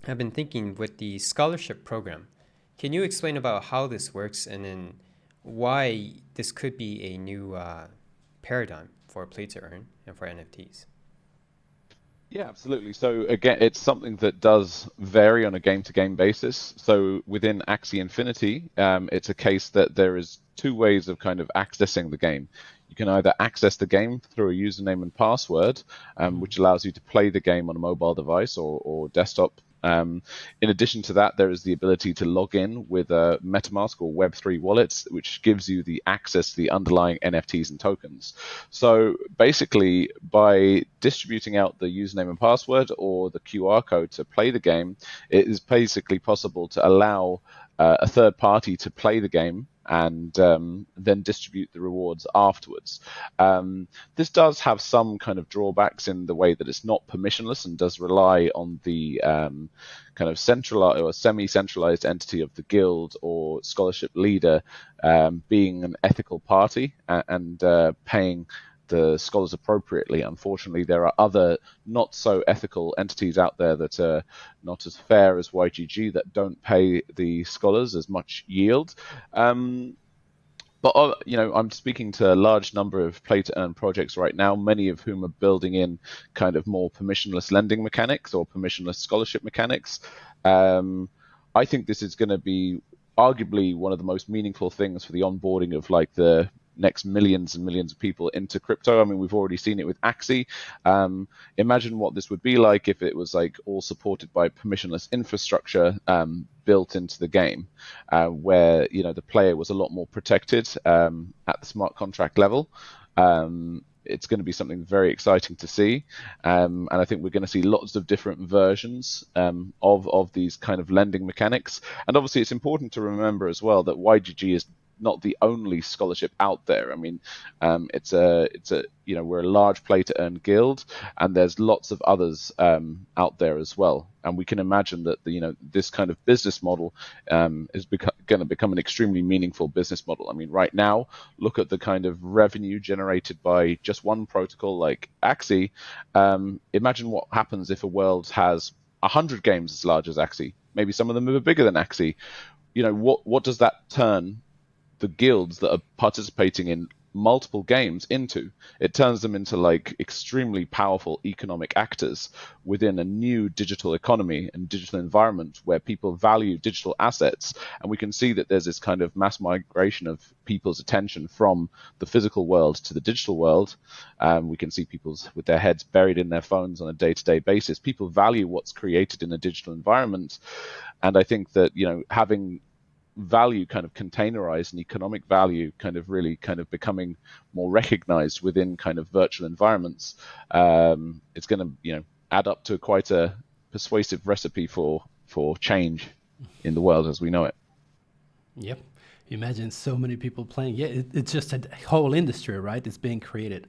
I've been thinking with the scholarship program, can you explain about how this works and then why this could be a new paradigm for play to earn and for NFTs? Yeah, absolutely. So again, it's something that does vary on a game-to-game basis. So within Axie Infinity, it's a case that there is two ways of kind of accessing the game. You can either access the game through a username and password, which allows you to play the game on a mobile device or desktop. In addition to that, there is the ability to log in with a MetaMask or Web3 wallets, which gives you the access to the underlying NFTs and tokens. So basically, by distributing out the username and password or the QR code to play the game, it is basically possible to allow a third party to play the game and then distribute the rewards afterwards. This does have some kind of drawbacks in the way that it's not permissionless and does rely on the kind of centralized or semi-centralized entity of the guild or scholarship leader being an ethical party and paying the scholars appropriately. Unfortunately, there are other not so ethical entities out there that are not as fair as YGG that don't pay the scholars as much yield. But I'm speaking to a large number of play-to-earn projects right now, many of whom are building in kind of more permissionless lending mechanics or permissionless scholarship mechanics. I think this is going to be arguably one of the most meaningful things for the onboarding of like the next millions and millions of people into crypto. I mean, we've already seen it with Axie. Imagine what this would be like if it was like all supported by permissionless infrastructure built into the game, where the player was a lot more protected at the smart contract level. It's going to be something very exciting to see, and I think we're going to see lots of different versions of these kind of lending mechanics. And obviously, it's important to remember as well that YGG is not the only scholarship out there. I mean, it's a we're a large play to earn guild, and there's lots of others out there as well. And we can imagine that this kind of business model is going to become an extremely meaningful business model. I mean, right now, look at the kind of revenue generated by just one protocol like Axie. Imagine what happens if a world has 100 games as large as Axie. Maybe some of them are bigger than Axie. What does that turn the guilds that are participating in multiple games into? It turns them into like extremely powerful economic actors within a new digital economy and digital environment where people value digital assets. And we can see that there's this kind of mass migration of people's attention from the physical world to the digital world. We can see people with their heads buried in their phones on a day-to-day basis. People value what's created in a digital environment. And I think that, having value kind of containerized and economic value kind of really kind of becoming more recognized within kind of virtual environments, it's going to add up to quite a persuasive recipe for change in the world as we know it. Yep. Imagine so many people playing. Yeah, it's just a whole industry, right? It's being created.